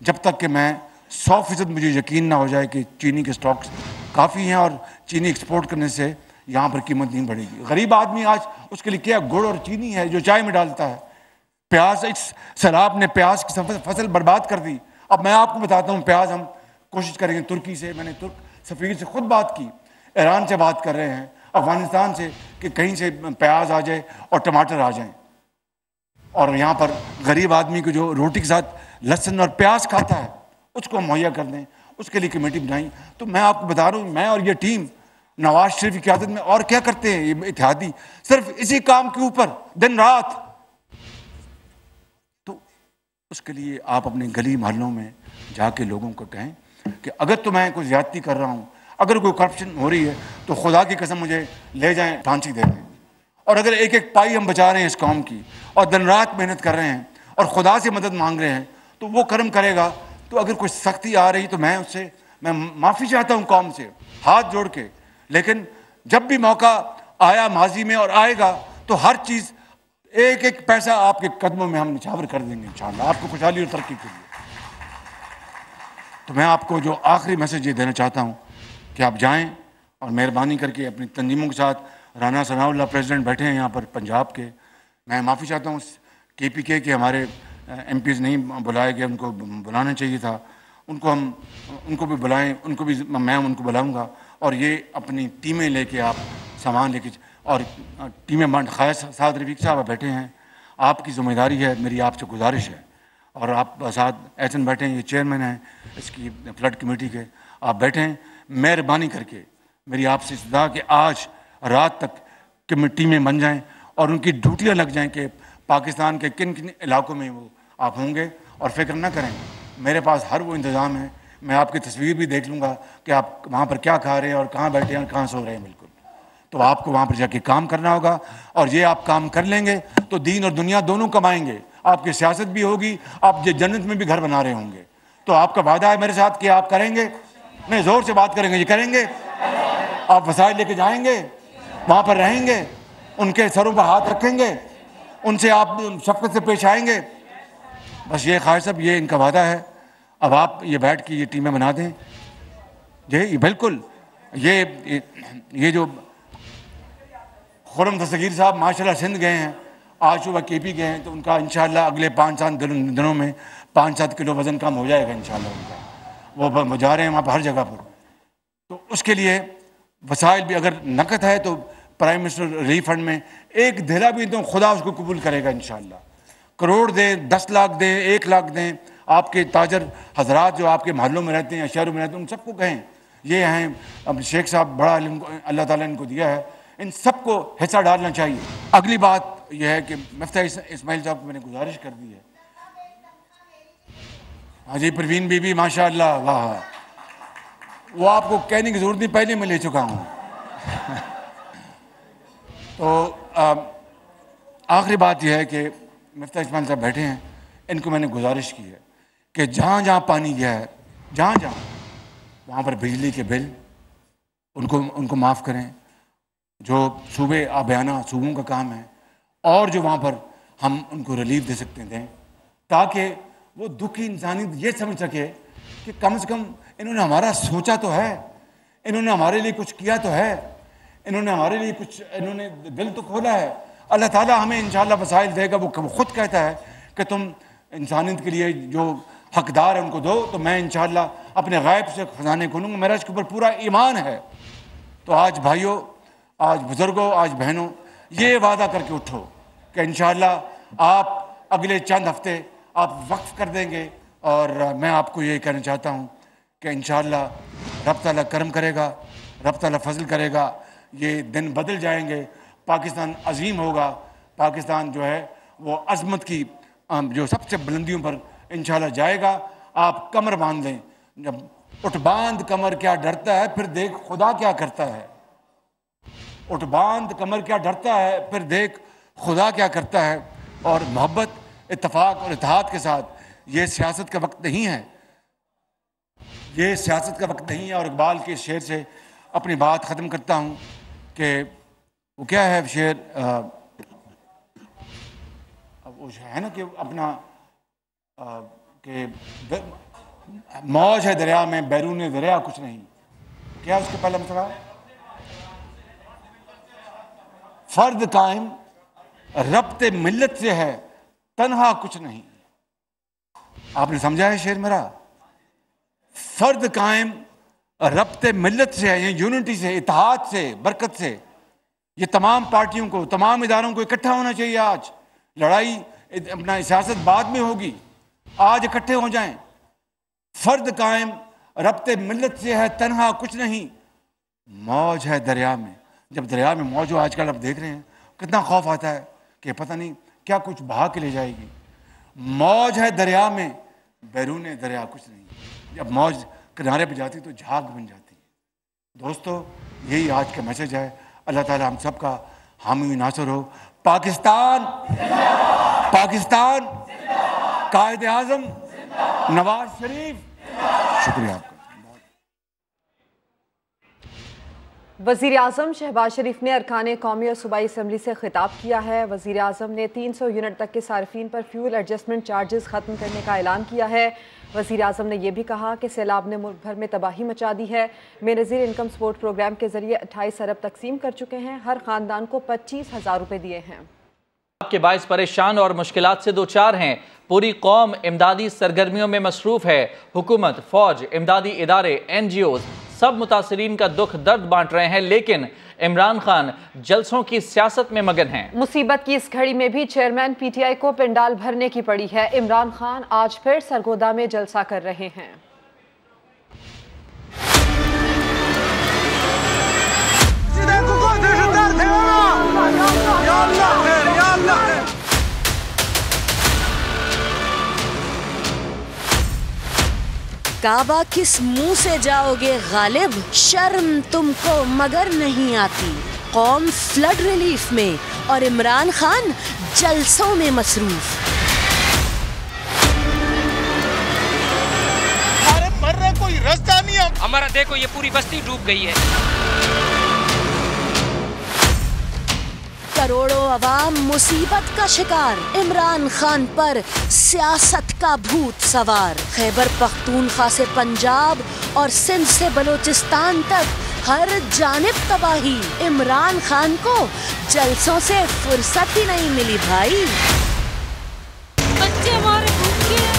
جب تک کہ میں 100% مجھے یقین نہ ہو جائے کہ چینی کے اسٹاکس کافی ہیں اور چینی ایکسپورٹ کرنے سے یہاں پر قیمت نہیں بڑھے گی. غریب آدمی آج اس کے لیے کیا گڑ اور چینی ہے جو چائے میں ڈالتا ہے. پیاز، اس سیلاب نے پیاز کی فصل برباد کر دی. اب میں آپ کو بتاتا ہوں، پیاز ہم کوشش کریں گے ترکی سے، میں نے ترک سفیر سے خود بات کی، ایران سے بات کر رہے ہیں، افغانستان سے، کہ کہیں سے پیاز آ جائے اور ٹماٹر آ جائیں. اور یہاں پر غریب آدمی کو جو روٹی کے ساتھ لہسن اور پیاز کھاتا ہے اس کو مہیا کر دیں. اس کے لیے کمیٹی بنائی. تو میں آپ کو بتا رہا ہوں، میں اور یہ ٹیم نواز شریف کی قیادت میں اور کیا کرتے ہیں یہ اتحادی، صرف اسی کام کے اوپر دن رات. تو اس کے لیے آپ اپنے گلی محلوں میں جا کے لوگوں کو کہیں کہ اگر تو میں کوئی زیادتی کر رہا ہوں، اگر کوئی کرپشن ہو رہی ہے تو خدا کی قسم مجھے لے جائیں، پھانسی دے دیں. اور اگر ایک ایک پائی ہم بچا رہے ہیں اس قوم کی اور دن رات محنت کر رہے ہیں اور خدا سے مدد مانگ رہے ہیں تو وہ کرم کرے گا. تو اگر کوئی سختی آ رہی تو میں معافی چاہتا ہوں قوم سے ہاتھ جوڑ کے. لیکن جب بھی موقع آیا ماضی میں اور آئے گا تو ہر چیز، ایک ایک پیسہ آپ کے قدموں میں ہم نچھاور کر دیں گے انشاءاللہ، آپ کو خوشحالی اور ترقی کے لیے. تو میں آپ کو جو آخری میسج یہ دینا چاہتا ہوں کہ آپ جائیں اور مہربانی کر کے اپنی تنظیموں کے ساتھ. رانا ثناء اللہ پریزیڈنٹ بیٹھے ہیں یہاں پر پنجاب کے. میں معافی چاہتا ہوں KPK کے ہمارے ایم پیز نہیں بلائے گئے، ان کو بلانا چاہیے تھا. ان کو بھی بلائیں، میں ان کو بلاؤں گا. اور یہ اپنی ٹیمیں لے کے آپ سامان لے کے، اور ٹیمیں خاص سعد رفیق صاحب بیٹھے ہیں، آپ کی ذمہ داری ہے، میری آپ سے گزارش ہے. اور آپ ساتھ احسن بیٹھے ہیں، یہ چیئرمین ہیں اس کی فلڈ کمیٹی کے، آپ بیٹھے ہیں. مہربانی کر کے میری آپ سے استدعا کہ آج رات تک ٹیمیں بن جائیں اور ان کی ڈیوٹیاں لگ جائیں کہ پاکستان کے کن کن علاقوں میں وہ آپ ہوں گے. اور فکر نہ کریں، میرے پاس ہر وہ انتظام ہے. میں آپ کی تصویر بھی دیکھ لوں گا کہ آپ وہاں پر کیا کھا رہے ہیں اور کہاں بیٹھے ہیں اور کہاں سو رہے ہیں. بالکل. تو آپ کو وہاں پر جا کے کام کرنا ہوگا، اور یہ آپ کام کر لیں گے تو دین اور دنیا دونوں کمائیں گے. آپ کی سیاست بھی ہوگی، آپ جنت میں بھی گھر بنا رہے ہوں گے. تو آپ کا وعدہ ہے میرے ساتھ کہ آپ کریں گے؟ نہیں، زور سے بات کریں گے. یہ کریں گے؟ آپ وسائل لے کے جائیں گے، وہاں پر رہیں گے، ان کے سروں پر ہاتھ رکھیں گے، ان سے آپ شفقت سے پیش آئیں گے. بس یہ خواہش صاحب، یہ ان کا وعدہ ہے. اب آپ یہ بیٹھ کے یہ ٹیمیں بنا دیں. جی بالکل. یہ جو خرم دستگیر صاحب ماشاءاللہ سندھ گئے ہیں، آج صبح KP گئے ہیں، تو ان کا انشاءاللہ اگلے 5-7 دنوں میں 5-7 کلو وزن کم ہو جائے گا انشاءاللہ ان کا. وہ جا رہے ہیں وہاں پر ہر جگہ پر. تو اس کے لیے وسائل بھی، اگر نقد ہے تو پرائم منسٹر ریلیف فنڈ میں ایک دھیلا بھی تو خدا اس کو قبول کرے گا انشاءاللہ. کروڑ دیں، 10 لاکھ دیں، 1 لاکھ دیں. آپ کے تاجر حضرات جو آپ کے محلوں میں رہتے ہیں، شہروں میں رہتے ہیں، ان سب کو کہیں. یہ ہیں اب شیخ صاحب، بڑا علم اللہ تعالیٰ نے ان کو دیا ہے، ان سب کو حصہ ڈالنا چاہیے. اگلی بات یہ ہے کہ مفتاح اسماعیل صاحب کو میں نے گزارش کر دی ہے. ہاں جی، پروین بی بی ماشاء اللہ، واہ، وہ آپ کو کہنے کی ضرورت نہیں، پہلے میں لے چکا ہوں. تو آخری بات یہ ہے کہ مفتاح اسماعیل صاحب بیٹھے ہیں، ان کو میں نے گزارش کی ہے کہ جہاں جہاں پانی گیا ہے، جہاں جہاں وہاں پر بجلی کے بل ان کو معاف کریں. جو صوبے آبیانہ صوبوں کا کام ہے، اور جو وہاں پر ہم ان کو ریلیف دے سکتے ہیں، تاکہ وہ دکھی انسانیت یہ سمجھ سکے کہ کم سے کم انہوں نے ہمارا سوچا تو ہے، انہوں نے ہمارے لیے کچھ کیا تو ہے، انہوں نے ہمارے لیے کچھ، انہوں نے دل تو کھولا ہے. اللہ تعالیٰ ہمیں انشاءاللہ وسائل دے گا. وہ خود کہتا ہے کہ تم انسانیت کے لیے جو حقدار ہے ان کو دو، تو میں انشاءاللہ اپنے غیب سے خزانے کھولوں گا. میرا اس کے اوپر پورا ایمان ہے. تو آج بھائیوں، آج بزرگوں، آج بہنوں، یہ وعدہ کر کے اٹھو کہ انشاءاللہ آپ اگلے چند ہفتے آپ وقف کر دیں گے اور میں آپ کو یہ کہنا چاہتا ہوں کہ انشاءاللہ رب تعالیٰ کرم کرے گا، رب تعالیٰ فضل کرے گا، یہ دن بدل جائیں گے، پاکستان عظیم ہوگا، پاکستان جو ہے وہ عظمت کی جو سب سے بلندیوں پر انشاءاللہ جائے گا۔ آپ کمر باندھ لیں، جب اٹھ باندھ کمر کیا ڈرتا ہے، پھر دیکھ خدا کیا کرتا ہے۔ اٹھ باندھ کمر کیا ڈرتا ہے، پھر دیکھ خدا کیا کرتا ہے۔ اور محبت، اتفاق اور اتحاد کے ساتھ، یہ سیاست کا وقت نہیں ہے، یہ سیاست کا وقت نہیں ہے۔ اور اقبال کے شعر سے اپنی بات ختم کرتا ہوں کہ وہ کیا ہے شعر، وہ ہے نا کہ اپنا کہ موج ہے دریا میں بیرون دریا کچھ نہیں، کیا اس کے پہلا مسئلہ ہے؟ فرد قائم ربط ملت سے ہے تنہا کچھ نہیں۔ آپ نے سمجھا ہے شعر میرا؟ فرد قائم ربط ملت سے ہے، یعنی یونٹی سے، اتحاد سے، برکت سے۔ یہ تمام پارٹیوں کو، تمام اداروں کو اکٹھا ہونا چاہیے۔ آج لڑائی اپنا سیاست بعد میں ہوگی، آج اکٹھے ہو جائیں۔ فرد قائم ربط ملت سے ہے تنہا کچھ نہیں، موج ہے دریا میں۔ جب دریا میں موج ہو، آج کل آپ دیکھ رہے ہیں کتنا خوف آتا ہے کہ پتہ نہیں کیا کچھ بہا کے لے جائے گی۔ موج ہے دریا میں بیرون دریا کچھ نہیں، جب موج کنارے پہ جاتی تو جھاگ بن جاتی ہے۔ دوستو، یہی آج کا میسج ہے۔ اللہ تعالیٰ ہم سب کا حامی ناصر ہو۔ پاکستان، پاکستان، قائد اعظم نواز شریف۔ شکریہ آپ کا۔ وزیر اعظم شہباز شریف نے ارکان قومی اور صوبائی اسمبلی سے خطاب کیا ہے۔ وزیر اعظم نے 300 یونٹ تک کے صارفین پر فیول ایڈجسٹمنٹ چارجز ختم کرنے کا اعلان کیا ہے۔ وزیر اعظم نے یہ بھی کہا کہ سیلاب نے ملک بھر میں تباہی مچا دی ہے۔ بے نظیر انکم سپورٹ پروگرام کے ذریعے 28 ارب تقسیم کر چکے ہیں، ہر خاندان کو 25,000 روپے دیے ہیں۔ کے باعث پریشان اور مشکلات سے دوچار ہیں، پوری قوم امدادی سرگرمیوں میں مصروف ہے۔ حکومت، فوج، امدادی ادارے، NGOs سب متاثرین کا دکھ درد بانٹ رہے ہیں، لیکن عمران خان جلسوں کی سیاست میں مگن ہیں۔ مصیبت کی اس گھڑی میں بھی چیئرمین PTI کو پنڈال بھرنے کی پڑی ہے۔ عمران خان آج پھر سرگودا میں جلسہ کر رہے ہیں۔ کعبہ کس منہ سے جاؤ گے غالب، شرم تم کو مگر نہیں آتی۔ قوم فلڈ ریلیف میں اور عمران خان جلسوں میں مصروف۔ ہمارے مرنے کوئی رستہ نہیں ہے، ہمارا دیکھو یہ پوری بستی ڈوب گئی ہے۔ کروڑوں عوام مصیبت کا شکار، عمران خان پر سیاست کا بھوت سوار۔ خیبر پختونخوا سے پنجاب اور سندھ سے بلوچستان تک ہر جانب تباہی۔ عمران خان کو جلسوں سے فرصت ہی نہیں ملی بھائی۔ بچے ہمارے بھوکے ہیں۔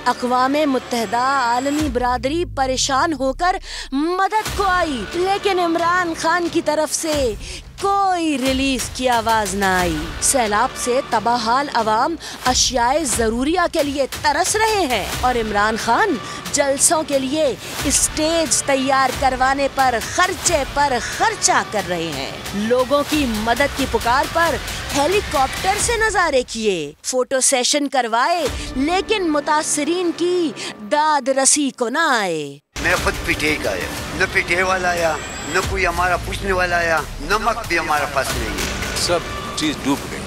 اقوام متحدہ عالمی برادری پریشان ہو کر مدد کو آئی، لیکن عمران خان کی طرف سے کوئی ریلیف کی آواز نہ آئی۔ سیلاب سے تباہ حال عوام اشیاء ضروریہ کے لیے ترس رہے ہیں اور عمران خان جلسوں کے لیے اسٹیج تیار کروانے پر خرچہ کر رہے ہیں۔ لوگوں کی مدد کی پکار پر ہیلی کاپٹر سے نظارے کیے، فوٹو سیشن کروائے، لیکن متاثرین کی داد رسی کو نہ آئے۔ میں خود پیٹے کا آیا، نہ پیٹے والا آیا، نہ کوئی ہمارا پوچھنے والا آیا، نمک بھی ہمارا پاس نہیں ہے، سب چیز ڈوب گئی۔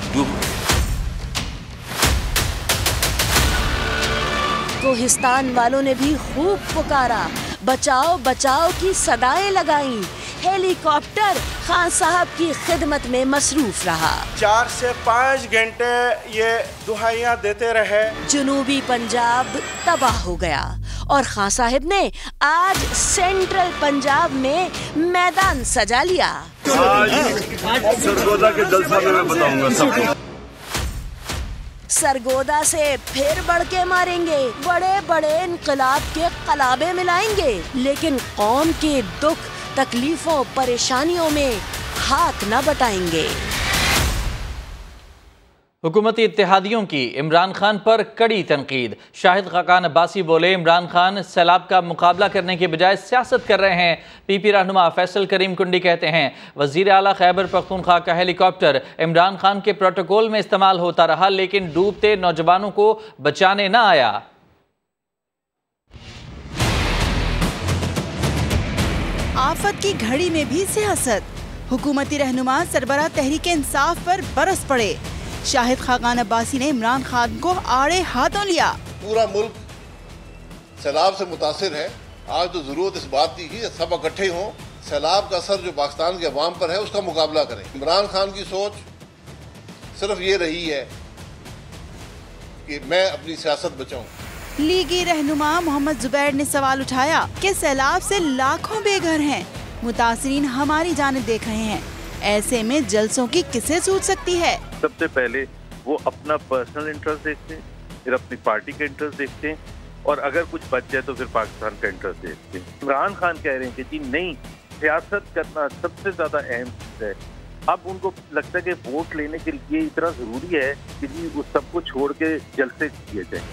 کوہستان والوں نے بھی خوب پکارا، بچاؤ بچاؤ کی صدائیں لگائیں۔ ہیلی کاپٹر خان صاحب کی خدمت میں مصروف رہا۔ 4 سے 5 گھنٹے یہ دہائیاں دیتے رہے۔ جنوبی پنجاب تباہ ہو گیا اور خان صاحب نے آج سینٹرل پنجاب میں میدان سجا لیا۔ سرگودا کے جلسہ میں بتاؤں گا سب کو۔ سرگودا سے پھر بڑھ کے ماریں گے، بڑے بڑے انقلاب کے قلابے ملائیں گے، لیکن قوم کے دکھ، تکلیفوں، پریشانیوں میں ہاتھ نہ بٹائیں گے۔ حکومتی اتحادیوں کی عمران خان پر کڑی تنقید۔ شاہد خاقان عباسی بولے عمران خان سیلاب کا مقابلہ کرنے کے بجائے سیاست کر رہے ہیں۔ پی پی رہنما فیصل کریم کنڈی کہتے ہیں وزیر اعلیٰ خیبر پختونخوا کا ہیلی کاپٹر عمران خان کے پروٹوکول میں استعمال ہوتا رہا لیکن ڈوبتے نوجوانوں کو بچانے نہ آیا۔ آفت کی گھڑی میں بھی سیاست، حکومتی رہنما سربراہ تحریک انصاف پر برس پڑے۔ شاہد خاقان عباسی نے عمران خان کو آڑے ہاتھوں لیا۔ پورا ملک سیلاب سے متاثر ہے، آج تو ضرورت اس بات کی ہے سب اکٹھے ہوں، سیلاب کا اثر جو پاکستان کے عوام پر ہے اس کا مقابلہ کریں۔ عمران خان کی سوچ صرف یہ رہی ہے کہ میں اپنی سیاست بچاؤں۔ لیگی رہنما محمد زبیر نے سوال اٹھایا کہ سیلاب سے لاکھوں بے گھر ہیں، متاثرین ہماری جانب دیکھ رہے ہیں، ایسے میں جلسوں کی کسے سوچ سکتی ہے؟ سب سے پہلے وہ اپنا پرسنل انٹرسٹ دیکھتے ہیں، پھر اپنی پارٹی کا انٹرسٹ دیکھتے ہیں، اور اگر کچھ بچ جائے تو پھر پاکستان کا انٹرسٹ دیکھتے ہیں۔ عمران خان کہہ رہے ہیں کہ جی نہیں، سیاست کرنا سب سے زیادہ اہم چیز ہے۔ اب ان کو لگتا ہے کہ ووٹ لینے کے لیے اتنا ضروری ہے کہ جی وہ سب کو چھوڑ کے جلسے کیے جائیں۔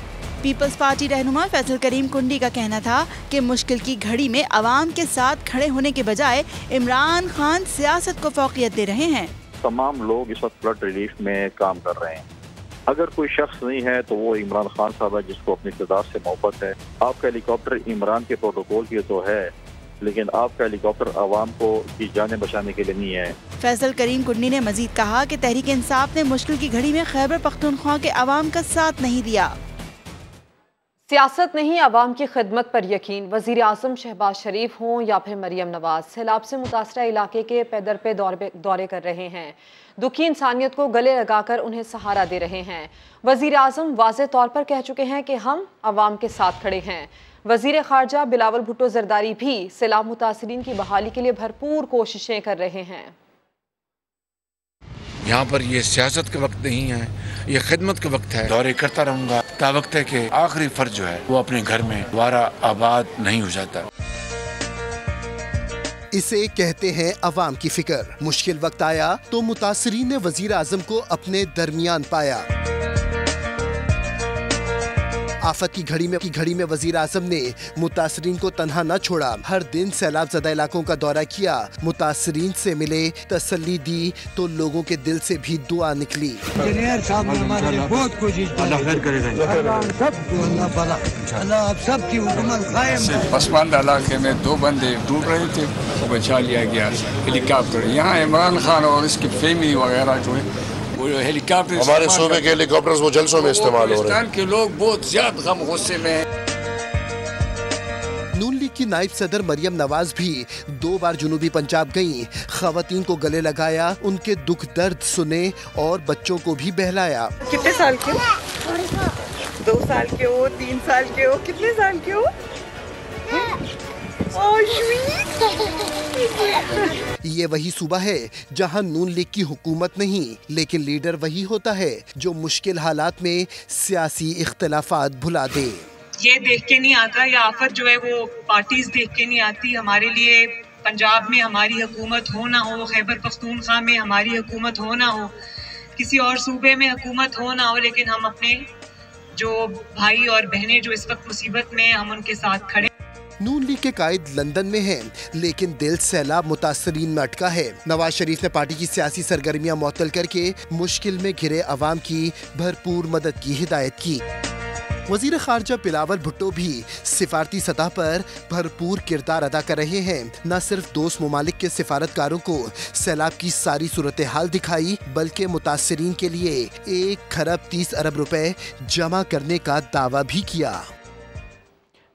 پیپلز پارٹی رہنما فیصل کریم کنڈی کا کہنا تھا کہ مشکل کی گھڑی میں عوام کے ساتھ کھڑے ہونے کے بجائے عمران خان سیاست کو فوقیت دے رہے ہیں۔ تمام لوگ اس وقت فلڈ ریلیف میں کام کر رہے ہیں، اگر کوئی شخص نہیں ہے تو وہ عمران خان صاحب ہے جس کو اپنی اقتدار سے محبت ہے۔ آپ کا ہیلی کاپٹر عمران کے پروٹوکول کی تو ہے لیکن آپ کا ہیلی کاپٹر عوام کو کی جانیں بچانے کے لیے نہیں ہے۔ فیصل کریم کنڈی نے مزید کہا کہ تحریک انصاف نے مشکل کی گھڑی میں خیبر پختونخوا کے عوام کا ساتھ نہیں دیا۔ سیاست نہیں، عوام کی خدمت پر یقین۔ وزیر اعظم شہباز شریف ہوں یا پھر مریم نواز، سیلاب سے متاثرہ علاقے کے پیدر پہ دورے کر رہے ہیں، دکھی انسانیت کو گلے لگا کر انہیں سہارا دے رہے ہیں۔ وزیر اعظم واضح طور پر کہہ چکے ہیں کہ ہم عوام کے ساتھ کھڑے ہیں۔ وزیر خارجہ بلاول بھٹو زرداری بھی سیلاب متاثرین کی بحالی کے لیے بھرپور کوششیں کر رہے ہیں۔ یہاں پر یہ سیاست کا وقت نہیں ہے، یہ خدمت کا وقت ہے۔ دورے کرتا رہوں گا تا وقت ہے کہ آخری فرد جو ہے وہ اپنے گھر میں دوبارہ آباد نہیں ہو جاتا۔ اسے کہتے ہیں عوام کی فکر۔ مشکل وقت آیا تو متاثرین نے وزیر اعظم کو اپنے درمیان پایا۔ آفت کی گھڑی میں وزیر اعظم نے متاثرین کو تنہا نہ چھوڑا، ہر دن سیلاب زدہ علاقوں کا دورہ کیا، متاثرین سے ملے، تسلی دی تو لوگوں کے دل سے بھی دعا نکلی۔ انجینئر صاحب نے ہمارے لیے بہت کوشش کی، اللہ آپ سب کی حکومت قائم ہے۔ پسماندہ علاقے میں 2 بندے ڈوب رہے تھے، وہ بچا لیا گیا ہیلی کاپٹر۔ یہاں عمران خان اور اس کی فیملی وغیرہ جو ہے ہیلی کاپٹر، ہمارے صوبے کے ہیلی کاپٹرز وہ جلسوں میں استعمال ہو رہے ہیں۔ پاکستان کے لوگ بہت زیادہ غم غصے میں ہیں۔ نون لیگ کی نائب صدر مریم نواز بھی 2 بار جنوبی پنجاب گئیں، خواتین کو گلے لگایا، ان کے دکھ درد سنے اور بچوں کو بھی بہلایا۔ کتنے سال کے ہو؟ 2 سال کے ہو، 3 سال کے ہو، کتنے سال کے ہو؟ یہ وہی صوبہ ہے جہاں نون لیگ کی حکومت نہیں لیکن لیڈر وہی ہوتا ہے جو مشکل حالات میں سیاسی اختلافات بھلا دے۔ یہ دیکھ کے نہیں آتا، یہ آفت جو ہے وہ پارٹیز دیکھ کے نہیں آتی۔ ہمارے لیے پنجاب میں ہماری حکومت ہو نہ ہو، خیبر پختونخوا میں ہماری حکومت ہو نہ ہو، کسی اور صوبے میں حکومت ہو نہ ہو، لیکن ہم اپنے جو بھائی اور بہنیں جو اس وقت مصیبت میں، ہم ان کے ساتھ کھڑے۔ نون لیگ کے قائد لندن میں ہیں لیکن دل سیلاب متاثرین میں اٹکا ہے۔ نواز شریف نے پارٹی کی سیاسی سرگرمیاں معطل کر کے مشکل میں گھرے عوام کی بھرپور مدد کی ہدایت کی۔ وزیر خارجہ بلاول بھٹو بھی سفارتی سطح پر بھرپور کردار ادا کر رہے ہیں، نہ صرف دوست ممالک کے سفارتکاروں کو سیلاب کی ساری صورتحال دکھائی بلکہ متاثرین کے لیے 1.30 ارب روپے جمع کرنے کا دعویٰ بھی کیا۔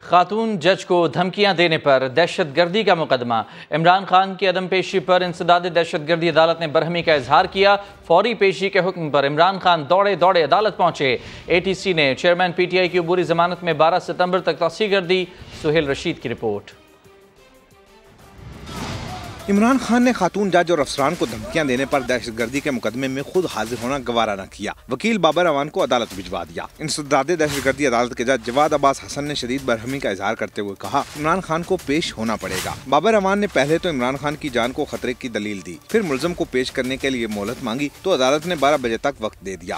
خاتون جج کو دھمکیاں دینے پر دہشت گردی کا مقدمہ، عمران خان کی عدم پیشی پر انسداد دہشت گردی عدالت نے برہمی کا اظہار کیا۔ فوری پیشی کے حکم پر عمران خان دوڑے عدالت پہنچے۔ اے ٹی سی نے چیئرمین پی ٹی آئی کی عبوری ضمانت میں 12 ستمبر تک توسیع کر دی۔ سہیل رشید کی رپورٹ۔ عمران خان نے خاتون جج اور افسران کو دھمکیاں دینے پر دہشت گردی کے مقدمے میں خود حاضر ہونا گوارا نہ کیا۔ وکیل بابر اوان کو عدالت بھجوا دیا۔ انسداد دہشت گردی عدالت کے جج جواد عباس حسن نے شدید برہمی کا اظہار کرتے ہوئے کہا عمران خان کو پیش ہونا پڑے گا۔ بابر اوان نے پہلے تو عمران خان کی جان کو خطرے کی دلیل دی، پھر ملزم کو پیش کرنے کے لیے مہلت مانگی تو عدالت نے 12 بجے تک وقت دے دیا۔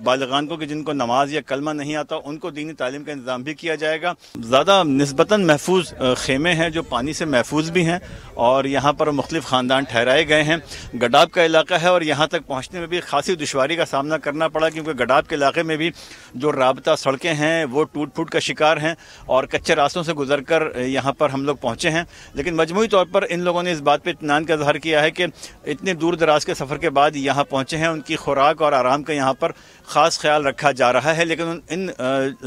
بالغان کو کہ جن کو نماز یا کلمہ نہیں آتا، ان کو دینی تعلیم کا انتظام بھی کیا جائے گا۔ زیادہ نسبتاً محفوظ خیمے ہیں جو پانی سے محفوظ بھی ہیں، اور یہاں پر مختلف خاندان ٹھہرائے گئے ہیں۔ گڈاب کا علاقہ ہے اور یہاں تک پہنچنے میں بھی خاصی دشواری کا سامنا کرنا پڑا، کیونکہ گڈاب کے علاقے میں بھی جو رابطہ سڑکیں ہیں وہ ٹوٹ پھوٹ کا شکار ہیں، اور کچے راستوں سے گزر کر یہاں پر ہم لوگ پہنچے ہیں۔ لیکن مجموعی طور پر ان لوگوں نے اس بات پہ اطمینان کا اظہار کیا ہے کہ اتنے دور دراز کے سفر کے بعد یہاں پہنچے ہیں، ان کی خوراک اور آرام کا یہاں پر خاص خیال رکھا جا رہا ہے۔ لیکن ان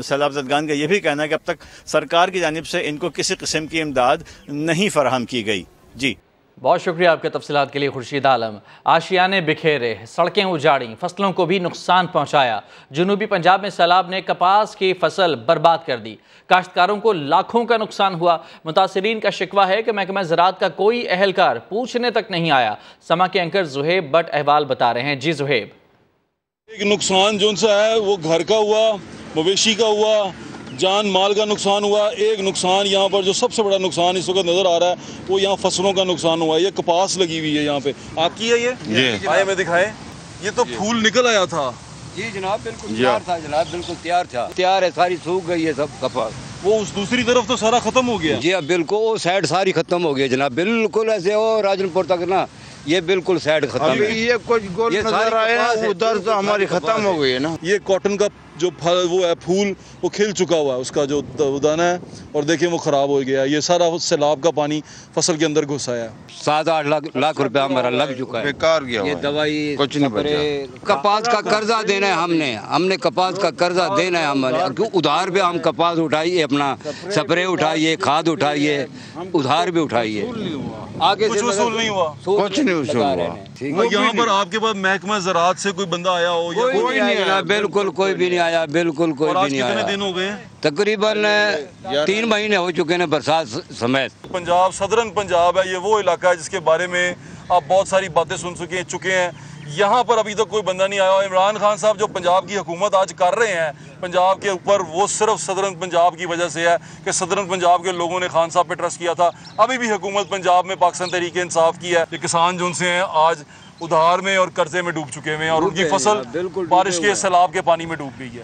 سیلاب زدگان کا یہ بھی کہنا ہے کہ اب تک سرکار کی جانب سے ان کو کسی قسم کی امداد نہیں فراہم کی گئی۔ جی بہت شکریہ آپ کے تفصیلات کے لیے خورشید عالم۔ آشیانے بکھیرے، سڑکیں اجاڑیں، فصلوں کو بھی نقصان پہنچایا۔ جنوبی پنجاب میں سیلاب نے کپاس کی فصل برباد کر دی، کاشتکاروں کو لاکھوں کا نقصان ہوا۔ متاثرین کا شکوہ ہے کہ محکمہ زراعت کا کوئی اہلکار پوچھنے تک نہیں آیا۔ سما کے اینکر زہیب بٹ احوال بتا رہے ہیں۔ جی زہیب، ایک نقصان جو سا ہے وہ گھر کا ہوا، مویشی کا ہوا، جان مال کا نقصان ہوا۔ ایک نقصان یہاں پر جو سب سے بڑا نقصان اس وقت نظر آ رہا ہے وہ یہاں فصلوں کا نقصان ہوا ہے۔ یہ کپاس لگی ہوئی ہے یہاں پہ، آپ کی ہے یہ؟ آئے میں دکھائیں، یہ تو پھول نکل آیا تھا۔ جی جناب بالکل تیار تھا، جناب بالکل تیار تھا، تیار ہے، ساری سوکھ گئی ہے سب کپاس۔ وہ اس دوسری طرف تو سارا ختم ہو گیا؟ جی بالکل، وہ سائڈ ساری ختم ہو گئی جناب، بالکل ایسے وہ راجن پور تک نا یہ بالکل سائڈ ختم ہے۔ یہ کچھ گول نظر آئے ہیں، ادھر تو ہماری ختم ہو گئی ہے نا۔ یہ کاٹن کا جو وہ ہے پھول وہ کھل چکا ہوا ہے، اس کا جو دانہ ہے، اور دیکھیں وہ خراب ہو گیا۔ یہ سارا سیلاب کا پانی فصل کے اندر گھس آیا ہے۔ 7-8 لاکھ روپے ہمارا لگ چکا ہے، بیکار گیا، یہ دوائی کچھ نہیں بچا۔ کپاس کا قرضہ دینا ہے ہم نے کپاس کا قرضہ دینا ہے ہمارے، ادھار پہ ہم کپاس اٹھائیے، اپنا سپرے اٹھائیے، کھاد اٹھائیے، ادھار بھی اٹھائیے، آگے کچھ وصول نہیں ہوا، کچھ نہیں وصول ہوا۔ یہاں پر آپ کے پاس محکمہ زراعت سے کوئی بندہ آیا ہو؟ کوئی نہیں آیا، بالکل کوئی بھی نہیں آیا، بالکل کوئی بھی نہیں آیا۔ کتنے دن ہو گئے؟ تقریباً 3 مہینے ہو چکے ہیں برسات سمیت۔ پنجاب صدرن پنجاب ہے، یہ وہ علاقہ ہے جس کے بارے میں آپ بہت ساری باتیں سن چکے ہیں۔ یہاں پر ابھی تک کوئی بندہ نہیں آیا۔ عمران خان صاحب جو پنجاب کی حکومت آج کر رہے ہیں پنجاب کے اوپر، وہ صرف صدرن پنجاب کی وجہ سے ہے کہ صدرن پنجاب کے لوگوں نے خان صاحب پہ ٹرسٹ کیا تھا۔ ابھی بھی حکومت پنجاب میں پاکستان تحریک انصاف کی ہے۔ یہ کسان جو ان سے ہیں آج ادھار میں اور قرضے میں ڈوب چکے ہیں، اور ان کی فصل بارش کے سیلاب کے پانی میں ڈوب گئی ہے۔